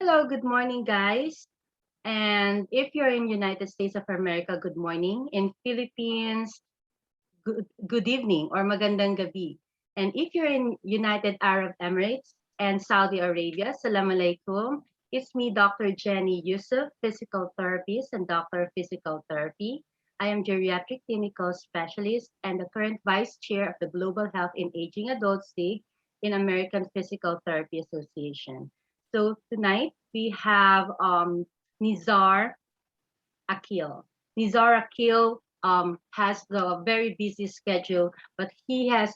Hello, good morning, guys. And if you're in United States of America, good morning. In Philippines, good evening or magandang gabi. And if you're in United Arab Emirates and Saudi Arabia, salam alaikum. It's me, Dr. Jenny Yusuf, physical therapist and doctor of physical therapy. I am geriatric clinical specialist and the current vice chair of the Global Health in Aging Adults League in American Physical Therapy Association. So tonight we have Nizar Akeel. Nizar Akeel has the very busy schedule, but we have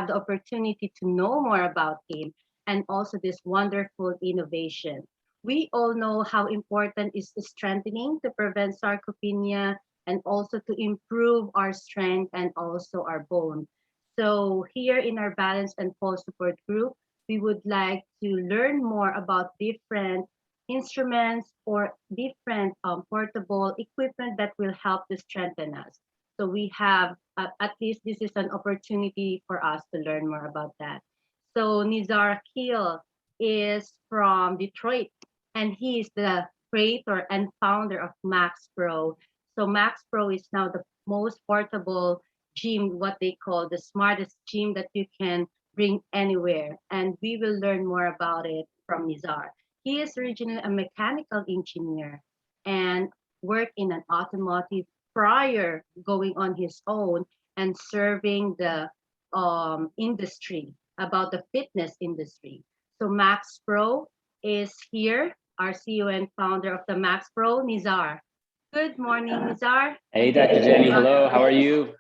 the opportunity to know more about him and also this wonderful innovation. We all know how important is the strengthening to prevent sarcopenia and also to improve our strength and also our bone. So here in our balance and pulse support group, we would like to learn more about different instruments or different portable equipment that will help to strengthen us. So we have, at least this is an opportunity for us to learn more about that. So Nizar Akeel is from Detroit, and he is the creator and founder of MAXPRO. So MAXPRO is now the most portable gym, what they call the smartest gym that you can bring anywhere. And we will learn more about it from Nizar. He is originally a mechanical engineer and worked in an automotive prior going on his own and serving the industry, about the fitness industry. So Max Pro is here, our CEO and founder of the Max Pro, Nizar. Good morning, Nizar. Hey, Dr. Jenny. Hello. How are you?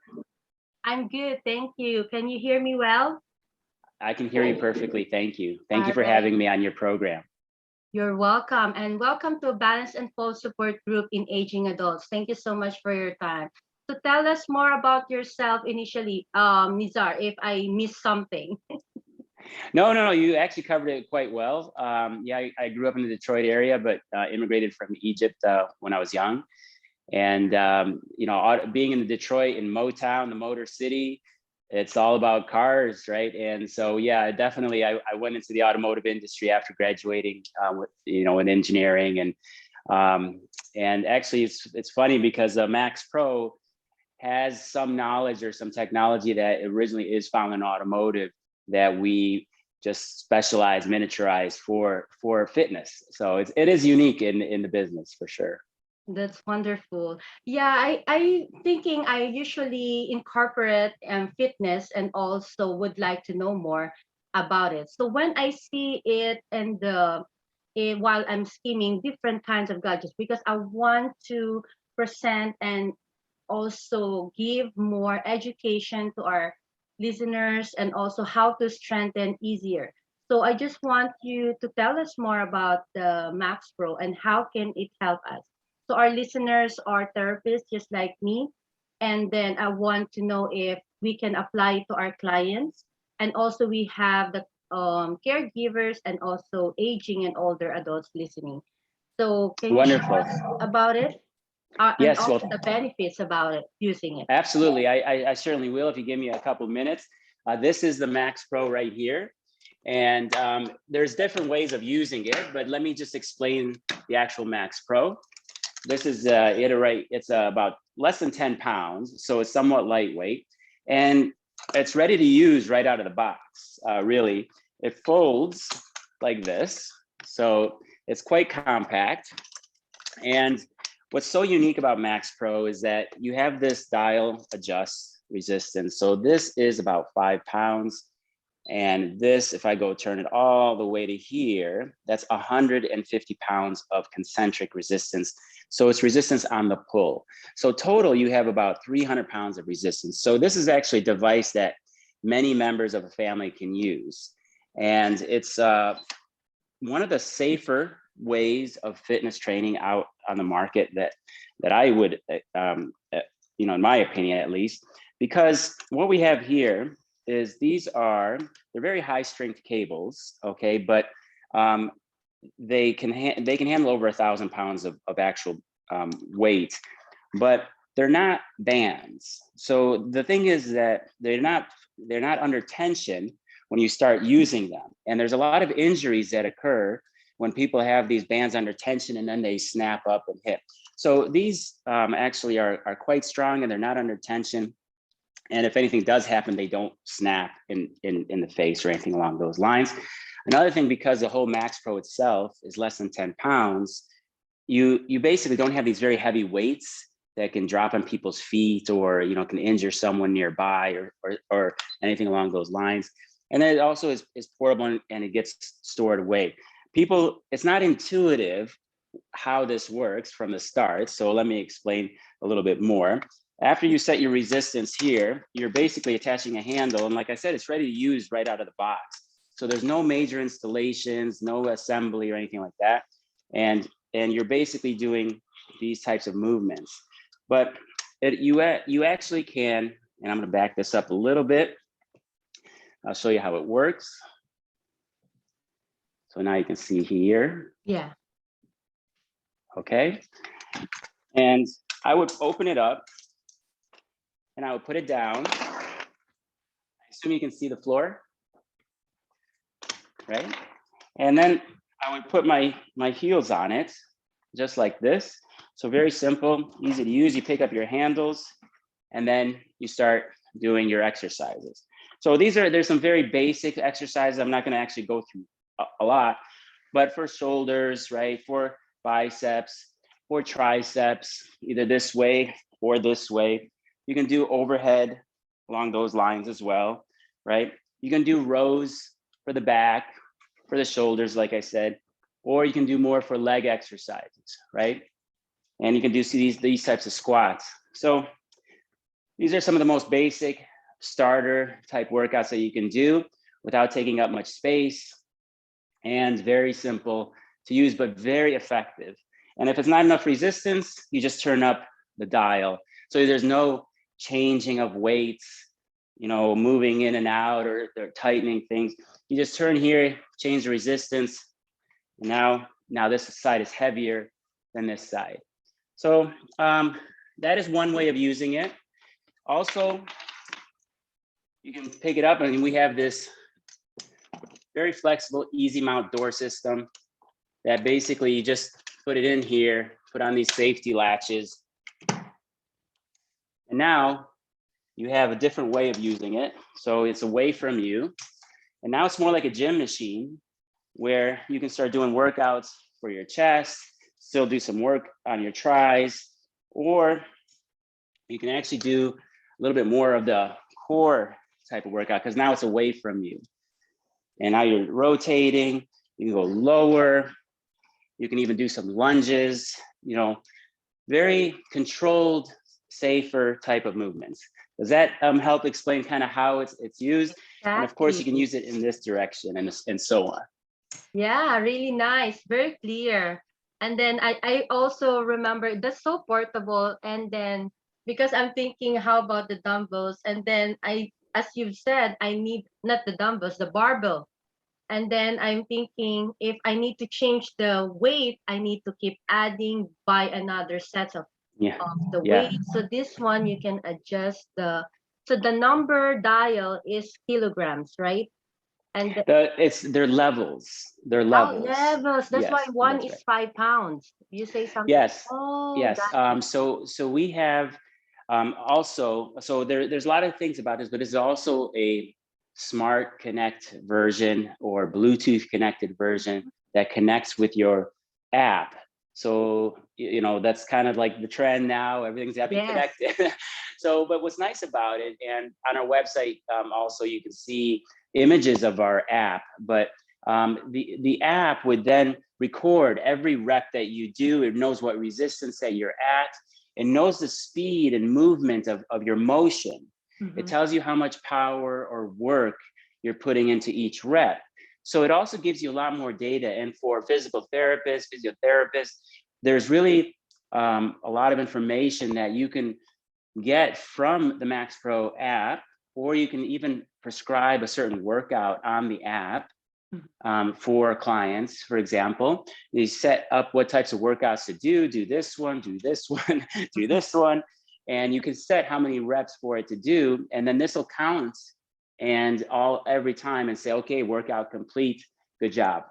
I'm good, thank you. Can you hear me well? I can hear you perfectly. Thank you. Thank you All for right. having me on your program. You're welcome, and welcome to a Balance and Full Support Group in Aging Adults. Thank you so much for your time. So tell us more about yourself initially, Nizar, if I missed something. No. You actually covered it quite well. Yeah, I grew up in the Detroit area, but immigrated from Egypt when I was young. And, being in Detroit, in Motown, the Motor City, it's all about cars, right? And so, yeah, definitely, I went into the automotive industry after graduating with engineering, and actually, it's funny because Max Pro has some knowledge or some technology that originally is found in automotive that we just specialize, miniaturize for fitness. So it is unique in the business for sure. That's wonderful. Yeah, I thinking I usually incorporate fitness and also would like to know more about it. So when I see it and while I'm skimming different kinds of gadgets, because I want to present and also give more education to our listeners and also how to strengthen easier. So I just want you to tell us more about the Max Pro and how can it help us. So our listeners are therapists just like me, and then I want to know if we can apply it to our clients, and also we have the caregivers and also aging and older adults listening. So can you share Wonderful. us about it? And Yes, also well, the benefits about it using it. absolutely. I certainly will if you give me a couple minutes. This is the Max Pro right here. And there's different ways of using it, but let me just explain the actual Max Pro. This is it's about less than 10 pounds, so it's somewhat lightweight. And it's ready to use right out of the box, really. It folds like this, so it's quite compact. And what's so unique about Max Pro is that you have this dial adjust resistance. So this is about 5 pounds. And this, if I go turn it all the way to here, that's 150 pounds of concentric resistance. So it's resistance on the pull. So total, you have about 300 pounds of resistance. So this is actually a device that many members of a family can use. And it's one of the safer ways of fitness training out on the market that I would, in my opinion at least, because what we have here is they're very high strength cables, okay, but they can handle over 1,000 pounds of actual weight, but they're not bands. So the thing is that they're not under tension when you start using them. And there's a lot of injuries that occur when people have these bands under tension and then they snap up and hit. So these actually are quite strong and they're not under tension. And if anything does happen, they don't snap in the face or anything along those lines. Another thing, because the whole MAXPRO itself is less than 10 pounds, you basically don't have these very heavy weights that can drop on people's feet or, you know, can injure someone nearby or anything along those lines. And then it also is portable and it gets stored away. People, it's not intuitive how this works from the start. So let me explain a little bit more. After you set your resistance here, you're basically attaching a handle. And like I said, it's ready to use right out of the box. So there's no major installations, no assembly or anything like that. And you're basically doing these types of movements. But you actually can, and I'm going to back this up a little bit. I'll show you how it works. So now you can see here. Yeah. Okay. And I would open it up and I would put it down. I assume you can see the floor, right? And then I would put my heels on it, just like this. So very simple, easy to use. You pick up your handles and then you start doing your exercises. So there's some very basic exercises. I'm not going to actually go through a lot, but for shoulders, right? For biceps, for triceps, either this way or this way. You can do overhead along those lines as well, right? You can do rows for the back, for the shoulders, like I said, or you can do more for leg exercises, right? And you can do these types of squats. So these are some of the most basic starter type workouts that you can do without taking up much space, and very simple to use, but very effective. And if it's not enough resistance, you just turn up the dial. So there's no changing of weights, you know, moving in and out or tightening things. You just turn here, change the resistance. And now this side is heavier than this side. So that is one way of using it. Also, you can pick it up and we have this very flexible, easy mount door system that basically you just put it in here, put on these safety latches. And now you have a different way of using it. So it's away from you. And now it's more like a gym machine where you can start doing workouts for your chest, still do some work on your tris, or you can actually do a little bit more of the core type of workout because now it's away from you. And now you're rotating, you can go lower, you can even do some lunges, you know, very controlled, safer type of movements. Does that help explain kind of how it's used? Exactly. And of course, you can use it in this direction and so on. Yeah, really nice, very clear. And then I also remember that's so portable. And then because I'm thinking, how about the dumbbells? And then as you've said, I need not the dumbbells, the barbell. And then I'm thinking if I need to change the weight, I need to keep adding by another set of the weight. So this one you can adjust so the number dial is kilograms, right? And they're levels. They're levels. Oh, levels. That's why one is right. 5 pounds. You say something. Yes. Oh, Yes. gotcha. So we have also, so there's a lot of things about this, but it's also a smart connect version or Bluetooth connected version that connects with your app. So, you know, that's kind of like the trend now. Everything's got to be connected. So, but what's nice about it, and on our website, also you can see images of our app, but the app would then record every rep that you do. It knows what resistance that you're at. It knows the speed and movement of your motion. Mm-hmm. It tells you how much power or work you're putting into each rep. So it also gives you a lot more data. And for physical therapists, physiotherapists, there's really a lot of information that you can get from the MAXPRO app, or you can even prescribe a certain workout on the app for clients. For example, you set up what types of workouts to do this one, do this one, do this one, and you can set how many reps for it to do, and then this will count and every time and say, okay, workout complete, good job.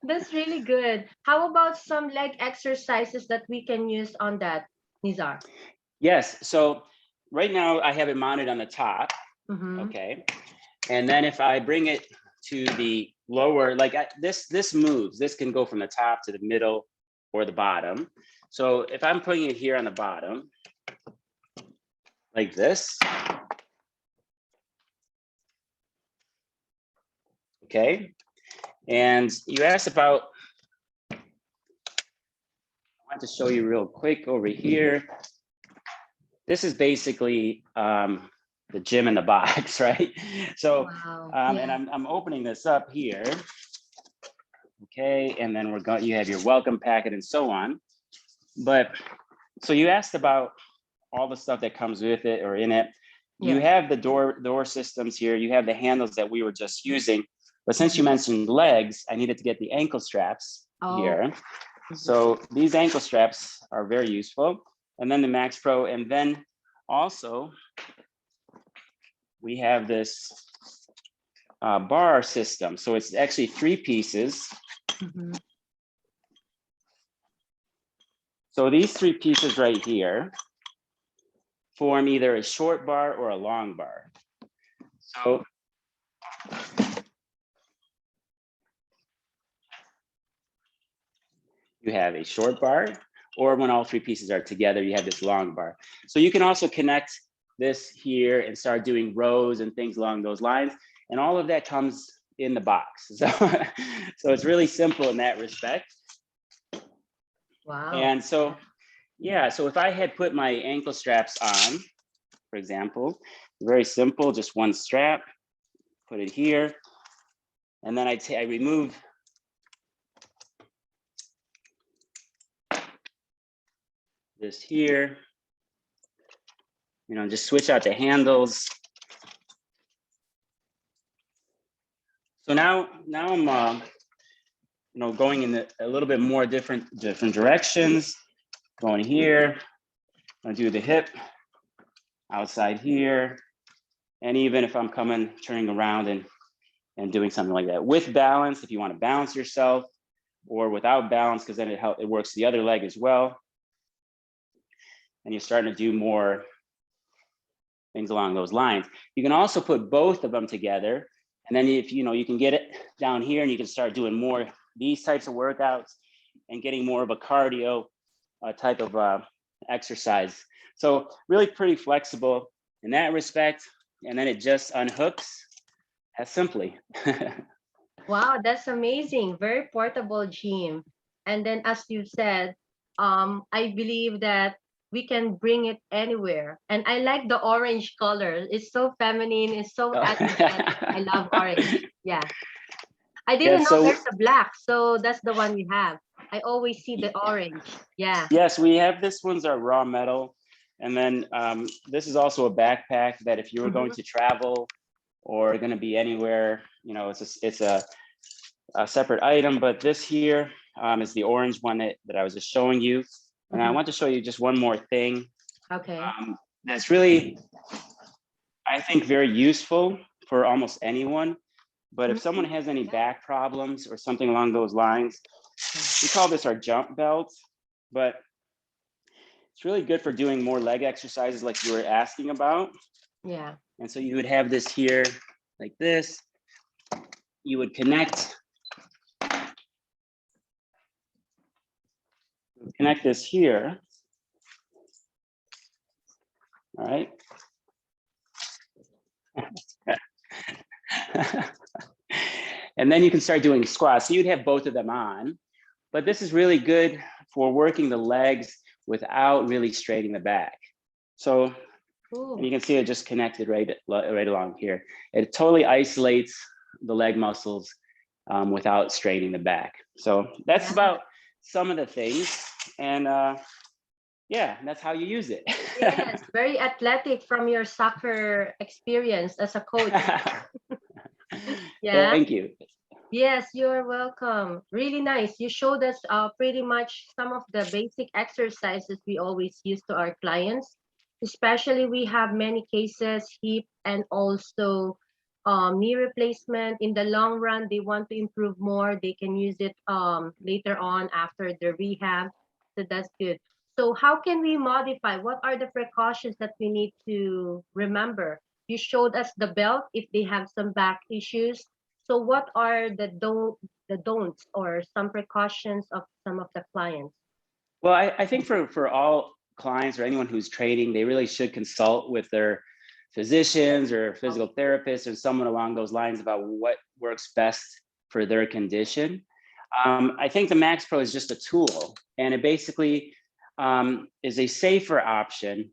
That's really good. How about some leg exercises that we can use on that, Nizar? Yes, so right now I have it mounted on the top, Mm-hmm. okay? And then if I bring it to the lower, like this moves, this can go from the top to the middle or the bottom. So if I'm putting it here on the bottom, like this, okay? And you asked about, I want to show you real quick over here. This is basically the gym in the box, right? So, Wow. and Yeah. I'm opening this up here, okay? And then you have your welcome packet and so on. But so you asked about all the stuff that comes with it or in it. You Yes. have the door systems here. You have the handles that we were just using. But since you Mhm. mentioned legs, I needed to get the ankle straps Oh. here. Mhm. So these ankle straps are very useful. And then the MAXPRO, and then also we have this bar system. So it's actually 3 pieces. Mhm. So these 3 pieces right here form either a short bar or a long bar. So you have a short bar, or when all 3 pieces are together, you have this long bar. So you can also connect this here and start doing rows and things along those lines. And all of that comes in the box. So, so it's really simple in that respect. Wow. And so, yeah, so if I had put my ankle straps on, for example, very simple, just one strap, put it here. And then I remove this here, just switch out the handles. So now I'm going in a little bit more different directions. Going here, I'm gonna do the hip, outside here, and even if I'm turning around and doing something like that with balance, if you want to balance yourself, or without balance, because then it works the other leg as well, and you're starting to do more things along those lines. You can also put both of them together, and then if you can get it down here, and you can start doing more these types of workouts and getting more of a cardio type of exercise. So really pretty flexible in that respect, and then it just unhooks as simply. Wow, that's amazing. Very portable gym. And then as you said, I believe that we can bring it anywhere. And I like the orange color. It's so feminine, it's so athletic. I love orange. Yeah. I Yeah, didn't know so there's a black, so that's the one we have. I always see the orange. Yeah. yes, we have this one's our raw metal. And then this is also a backpack that if you were going Mhm. to travel or going to be anywhere, it's a separate item. But this here is the orange one that I was just showing you. And I Mhm. want to show you just one more thing Okay. that's really, I think, very useful for almost anyone. But if someone Mhm. has any Yeah. back problems or something along those lines, we call this our jump belt. But it's really good for doing more leg exercises like you were asking about. Yeah. And so you would have this here like this. You would connect this here. All right. And then you can start doing squats. So you'd have both of them on. But this is really good for working the legs without really straightening the back. So and you Cool. can see it just connected right along here. It totally isolates the leg muscles without straining the back. So that's Yeah. about some of the things. And yeah, that's how you use it. Yes, very athletic from your soccer experience as a coach. Yeah. Thank you. Yes, you're welcome. Really nice. You showed us pretty much some of the basic exercises we always use to our clients. Especially we have many cases, hip and also knee replacement. In the long run, they want to improve more. They can use it later on after the rehab. So that's good. So how can we modify? What are the precautions that we need to remember? You showed us the belt if they have some back issues. So what are the don'ts or some precautions of some of the clients? Well, I think for all clients or anyone who's training, they really should consult with their physicians or physical therapists or someone along those lines about what works best for their condition. I think the MAXPRO is just a tool, and it basically is a safer option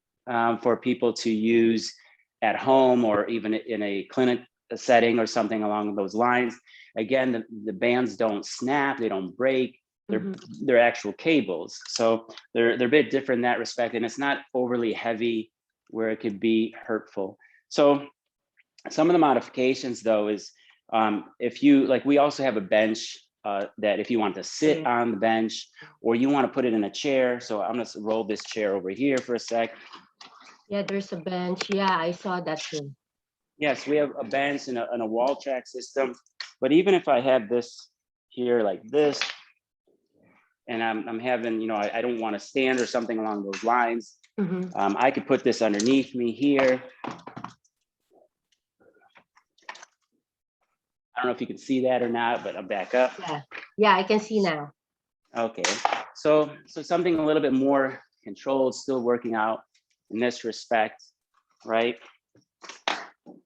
for people to use at home or even in a clinic setting or something along those lines. Again, the bands don't snap, they don't break. They're actual cables, so they're a bit different in that respect, and it's not overly heavy where it could be hurtful. So some of the modifications though is if you like, we also have a bench that if you want to sit on the bench or you want to put it in a chair. So I'm going to roll this chair over here for a sec. Yeah, there's a bench. Yeah, I saw that too. Yes, we have a bench and a wall track system. But even if I have this here like this, and I'm having, you know, I don't want to stand or something along those lines, I could put this underneath me here. I don't know if you can see that or not, but I'm back up. Yeah, I can see now. Okay, so something a little bit more controlled, still working out in this respect, right?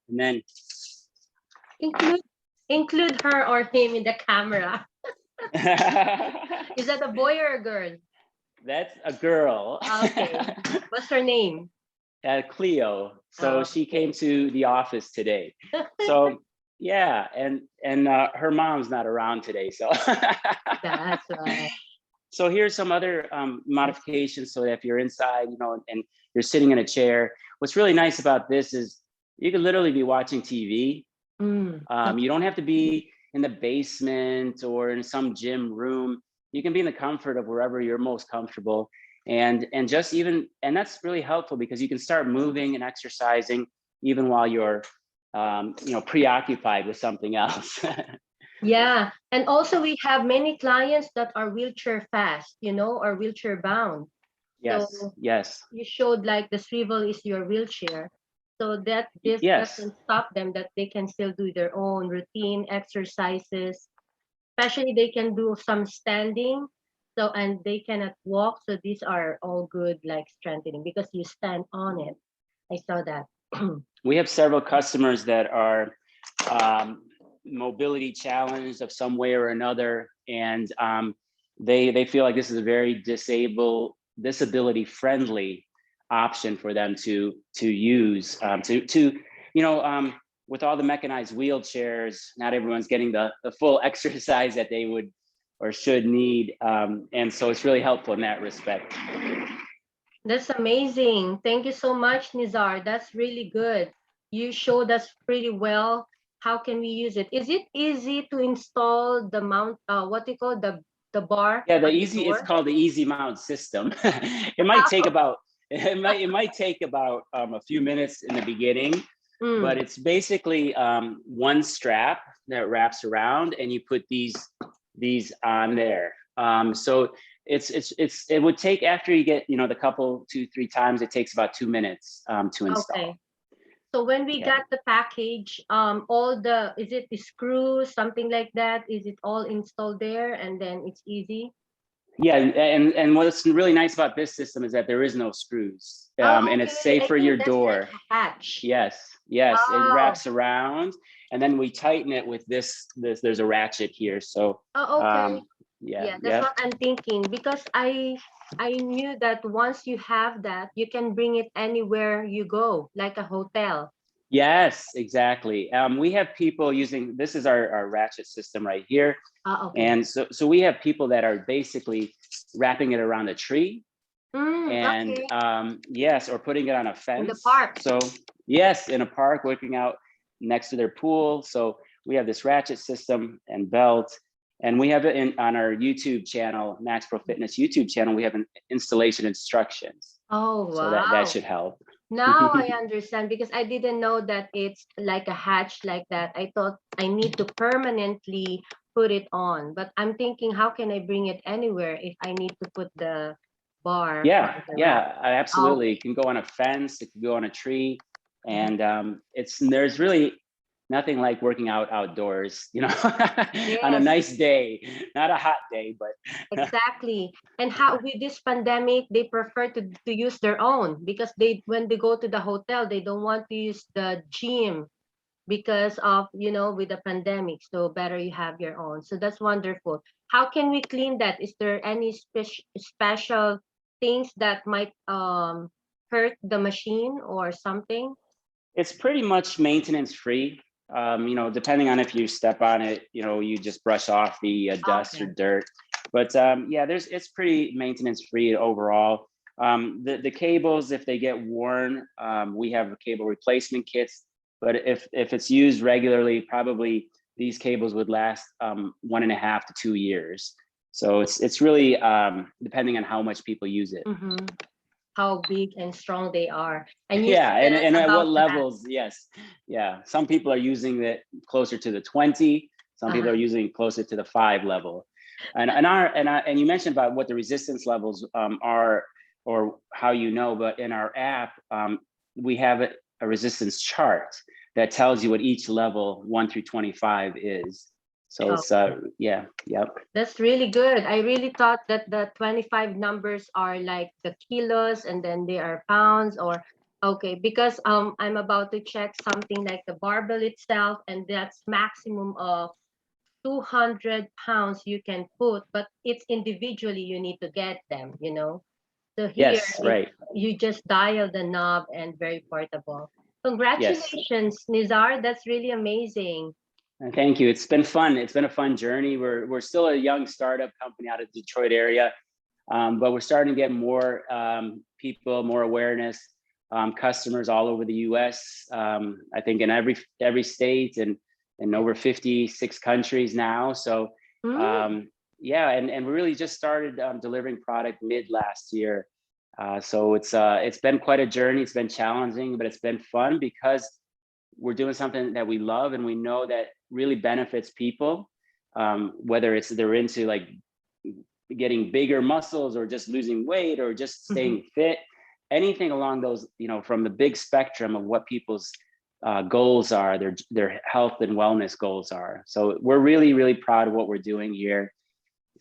And then include her or him in the camera. Is that a boy or a girl? That's a girl. Okay. What's her name? Cleo. So she came to the office today. So yeah, and her mom's not around today. So that's right. So here's some other modifications. So that if you're inside, you know, and you're sitting in a chair, what's really nice about this is you can literally be watching TV. You don't have to be in the basement or in some gym room. You can be in the comfort of wherever you're most comfortable. And just even, and that's really helpful because you can start moving and exercising even while you're, you know, preoccupied with something else. Yeah. And also we have many clients that are wheelchair fast, you know, or wheelchair bound. Yes, So yes. you showed like the swivel is your wheelchair. So that this Yes. doesn't stop them, that they can still do their own routine exercises. Especially they can do some standing. So, and they cannot walk. So these are all good, like strengthening because you stand on it. I saw that. We have several customers that are mobility challenged of some way or another, and they feel like this is a very disability friendly option for them to use to you know, with all the mechanized wheelchairs, not everyone's getting the full exercise that they would or should need, and so it's really helpful in that respect. That's amazing. Thank you so much, Nizar. That's really good. You showed us pretty well. How can we use it? Is it easy to install the mount? What do you call the bar? Yeah, the on easy. It's door? called the easy mount system. It might take about a few minutes in the beginning, but it's basically one strap that wraps around, and you put these on there. So it would take, after you get, you know, the couple 2-3 times, it takes about 2 minutes to install. Okay. So when we got the package, all is it the screws, something like that? Is it all installed there and then it's easy? Yeah, and what's really nice about this system is that there is no screws, and it's safe I for think your that's door. like a hatch. Yes, it wraps around, and then we tighten it with this. There's a ratchet here, so Okay. yeah, That's what I'm thinking, because I knew that once you have that, you can bring it anywhere you go, like a hotel. Yes, exactly. We have people using, this is our ratchet system right here. Okay. And so we have people that are basically wrapping it around a tree, and Okay. yes, or putting it on a fence. In the park. So yes, in a park, working out next to their pool. So we have this ratchet system and belt, and we have it on our YouTube channel, MAXPRO Fitness YouTube channel. We have an installation instructions. Oh, wow. So that should help. Now I understand because I didn't know that it's like a hatch like that. I thought I need to permanently put it on, but I'm thinking, how can I bring it anywhere if I need to put the bar Yeah, on the rack? yeah, absolutely. It can go on a fence, it can go on a tree, and there's really nothing like working out outdoors, on a Yes, nice day, not a hot day, but exactly. And how with this pandemic, they prefer to use their own because they when they go to the hotel, they don't want to use the gym because of, with the pandemic. So better you have your own. So that's wonderful. How can we clean that? Is there any special things that might hurt the machine or something? it's pretty much maintenance free. Depending on if you step on it, you just brush off the dust or Okay. dirt. But yeah, it's pretty maintenance free overall. The cables, if they get worn, we have cable replacement kits. But if it's used regularly, probably these cables would last 1.5 to 2 years. So it's really depending on how much people use it. Mm-hmm. How big and strong they are. And you Yeah, said and at what about that. levels? Yes, yeah. Some people are using it closer to the 20. Some people are Uh-huh. using it closer to the 5 level. And you mentioned about what the resistance levels are, or how but in our app we have a resistance chart that tells you what each level 1 through 25 is. So it's Okay. yeah, yep. That's really good. I really thought that the 25 numbers are like the kilos and then they are pounds or okay, because I'm about to check something like the barbell itself and that's maximum of 200 pounds you can put, but it's individually you need to get them. So here Yes, it right. you just dial the knob and very portable. Yes. Congratulations, Nizar. That's really amazing. Thank you. It's been fun. It's been a fun journey. We're still a young startup company out of the Detroit area, but we're starting to get more people, more awareness, customers all over the U.S. I think in every state and in over 56 countries now. So Mm, yeah, and we really just started delivering product mid last year. So it's been quite a journey. It's been challenging, but it's been fun because we're doing something that we love and we know that really benefits people, whether it's they're into like getting bigger muscles or just losing weight or just mhm. staying fit, anything along those, from the big spectrum of what people's goals are, their health and wellness goals are. So we're really, really proud of what we're doing here.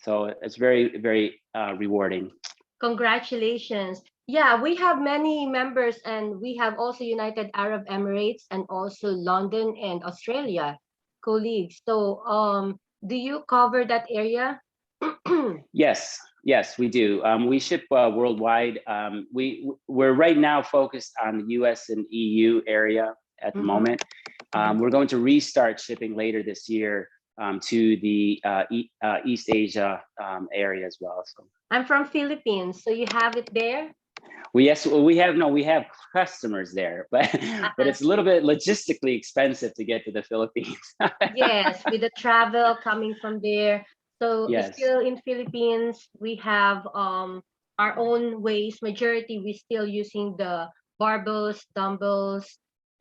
So it's very, very rewarding. Congratulations. Yeah, we have many members and we have also United Arab Emirates and also London and Australia colleagues. So, do you cover that area? Yes, yes, we do. We ship worldwide. We're right now focused on the U.S. and EU area at the Mhm, moment. mhm. We're going to restart shipping later this year to the East Asia area as well. So I'm from Philippines, so you have it there? we have customers there, but but Uh-huh. it's a little bit logistically expensive to get to the Philippines. Yes, with the travel coming from there. So it's Yes. still in Philippines, we have our own ways. Majority we still using the barbells, dumbbells,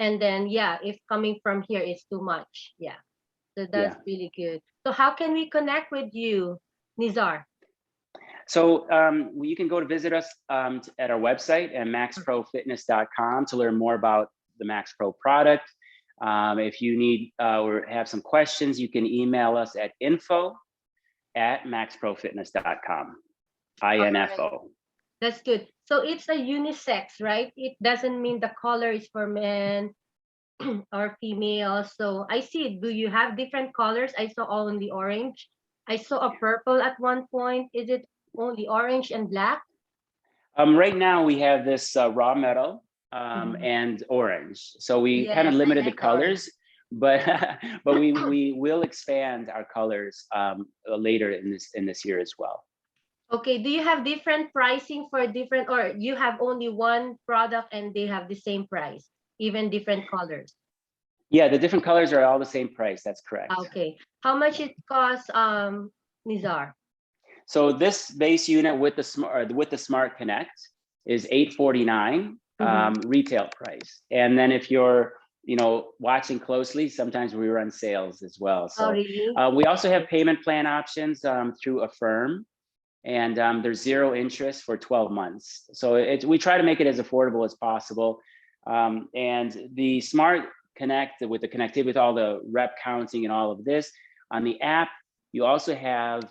and then yeah, if coming from here it's too much. Yeah. So that's Yeah. really good. So how can we connect with you, Nizar? So you can go to visit us at our website at maxprofitness.com to learn more about the MaxPro product. If you need or have some questions, you can email us at info@maxprofitness.com. All right. INFO. That's good. So it's a unisex, right? It doesn't mean the color is for men or female. So I see. Do you have different colors? I saw only orange. I saw a purple at one point. Is it only orange and black? Right now we have this raw metal Mhm. and orange. So we kind of Yes, I limited the like the orange. colors, but but we will expand our colors later in this year as well. Okay, do you have different pricing for different, or you have only one product and they have the same price, even different colors? Yeah, the different colors are all the same price. That's correct. Okay. How much it costs, Nizar? So this base unit with the Smart Connect is $849. retail price. And then if you're, watching closely, sometimes we run sales as well. Oh, So really? we also have payment plan options through Affirm, and there's 0 interest for 12 months. So we try to make it as affordable as possible. And the Smart Connect, with the connectivity with all the rep counting and all of this, on the app, you also have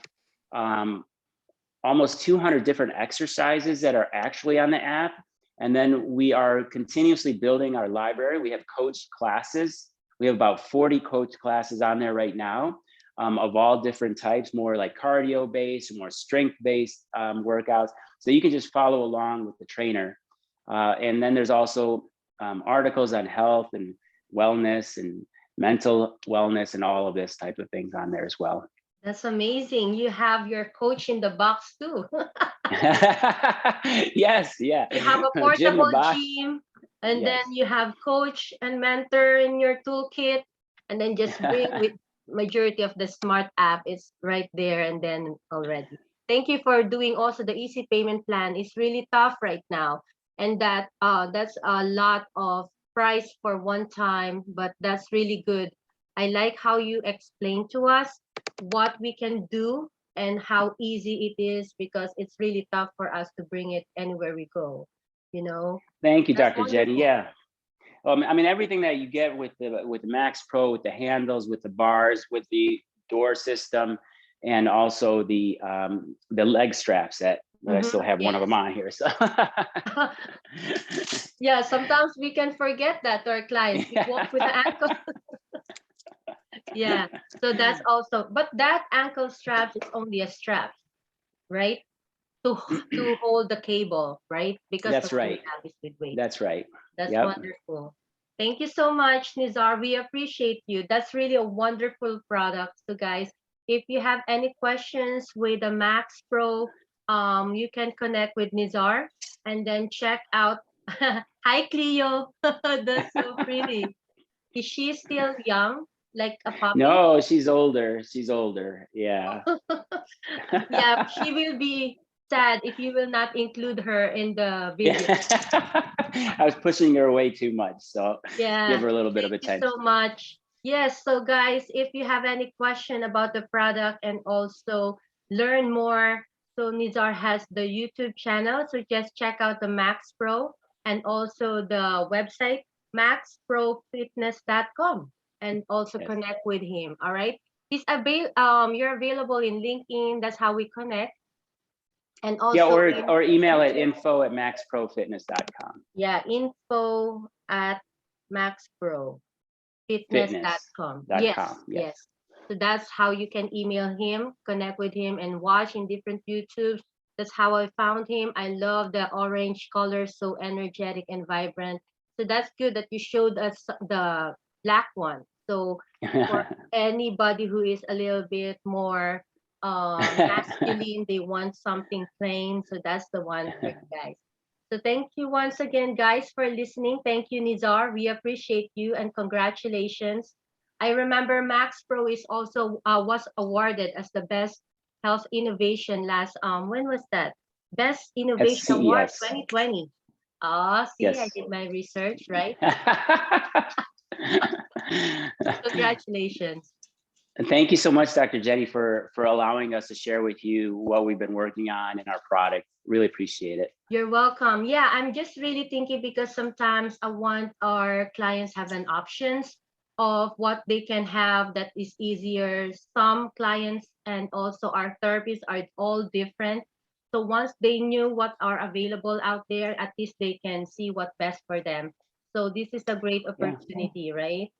almost 200 different exercises that are actually on the app. And then we are continuously building our library. We have coach classes. We have about 40 coach classes on there right now, of all different types, more like cardio based, more strength based workouts. So you can just follow along with the trainer. And then there's also articles on health and wellness and mental wellness and all of this type of things on there as well. That's amazing. You have your coach in the box too. Yes, yeah. You have a Gym in the portable box. gym, and Yes. then you have coach and mentor in your toolkit, and then just bring with majority of the smart app is right there and then already. Thank you for doing also the easy payment plan. It's really tough right now, and that's a lot of price for one time, but that's really good. I like how you explain to us what we can do and how easy it is, because it's really tough for us to bring it anywhere we go, you know. Thank you, That's Dr. Jenny. wonderful. Yeah. I mean, everything that you get with the Max Pro, with the handles, with the bars, with the door system, and also the leg straps that I still have one of them Yes. on here. So Yeah, sometimes we can forget that to our clients. We walk with the ankle. Yeah. So that's also, but that ankle strap is only a strap, right? To hold the cable, right? Because the that's one we right. have is with weight. That's right. That's Yep. wonderful. Thank you so much, Nizar. We appreciate you. That's really a wonderful product. So, guys, if you have any questions with the Max Pro, you can connect with Nizar and then check out. Hi, Cleo. That's so pretty. Is she still young, like a puppy? No, she's older. She's older. Yeah. Yeah, she will be sad if you will not include her in the video. Yeah. I was pushing her away too much, so give Yeah, her a little bit of thank you so attention. much. Yes, so guys, if you have any question about the product and also learn more, so Nizar has the YouTube channel, so just check out the Max Pro and also the website maxprofitness.com and also Yes. connect with him. All right. You're available in LinkedIn, that's how we connect. And Yeah, also in or email at YouTube. info@maxprofitness.com. Yeah, info at maxpro fitness.com. Yes, Fitness.com. Yes. yes. So that's how you can email him, connect with him, and watch in different YouTubes. That's how I found him. I love the orange color, so energetic and vibrant. So that's good that you showed us the black one. So for anybody who is a little bit more masculine, they want something plain. So that's the one for you guys. So thank you once again, guys, for listening. Thank you, Nizar. We appreciate you and congratulations. I remember Max Pro is also was awarded as the best health innovation last when was that? Best At Innovation Award CES. 2020. Ah, see, I Yes. did my research, right? Congratulations. Thank you so much, Dr. Jenny, for allowing us to share with you what we've been working on in our product. Really appreciate it. You're welcome. Yeah, I'm just really thinking because sometimes I want our clients have an options of what they can have that is easier. Some clients and also our therapists are all different. So once they knew what are available out there, at least they can see what best for them. So this is a great Yeah. opportunity, right?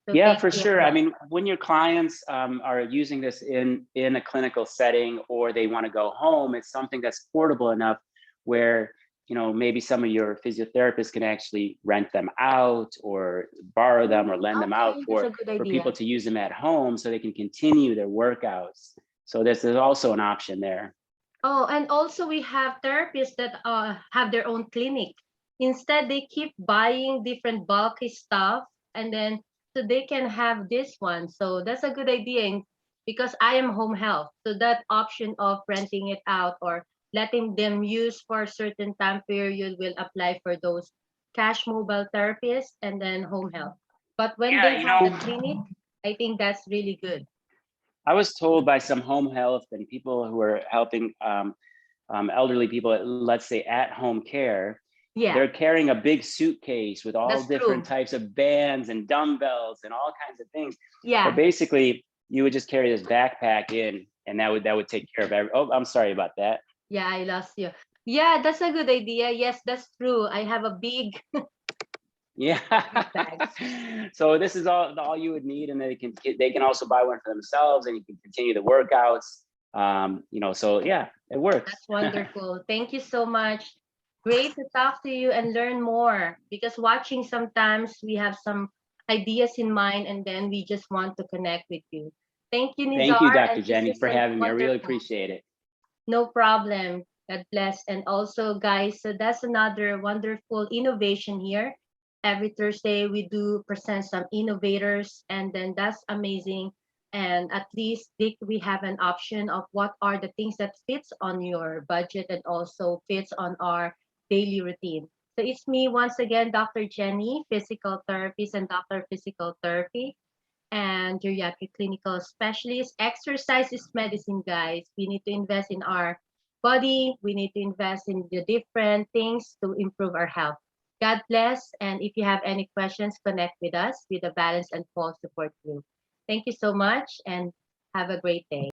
So Yeah, thank for you sure. I again. mean, when your clients are using this in a clinical setting, or they want to go home, it's something that's portable enough where, maybe some of your physiotherapists can actually rent them out or borrow them or lend them out Okay, that's for a good people idea. to use them at home so they can continue their workouts. So there's also an option there. Oh, and also we have therapists that have their own clinic. Instead, they keep buying different bulky stuff, and then so they can have this one. So that's a good idea because I am home health. So that option of renting it out or letting them use for a certain time period will apply for those cash mobile therapist, and then home health. But when Yeah, they have the clinic, I think that's really good. I was told by some home health and people who are helping elderly people, let's say at home care, Yeah, they're carrying a big suitcase with all that's different true. types of bands and dumbbells and all kinds of things. But Yeah, basically, you would just carry this backpack in, and that would take care of every. Oh, I'm sorry about that. yeah, I lost you. Yeah, that's a good idea. Yes, that's true. I have a Yeah. big bag. So this is all you would need, and they can also buy one for themselves, and you can continue the workouts. So yeah, it works. That's wonderful. Thank you so much. Great to talk to you and learn more because watching sometimes we have some ideas in mind and then we just want to connect with you. Thank you, Thank you, Nizar. Dr. And this Jenny, is for having me. I really wonderful. appreciate it. No problem. God bless. And also, guys, so that's another wonderful innovation here. Every Thursday, we do present some innovators, and then that's amazing. And at least we have an option of what are the things that fits on your budget and also fits on our daily routine. So it's me once again, Dr. Jenny, physical therapist and doctor of physical therapy and geriatric clinical specialist. Exercise is medicine, guys. We need to invest in our body. We need to invest in the different things to improve our health. God bless. And if you have any questions, connect with us with the Balance and Fall Support Group. Thank you so much and have a great day.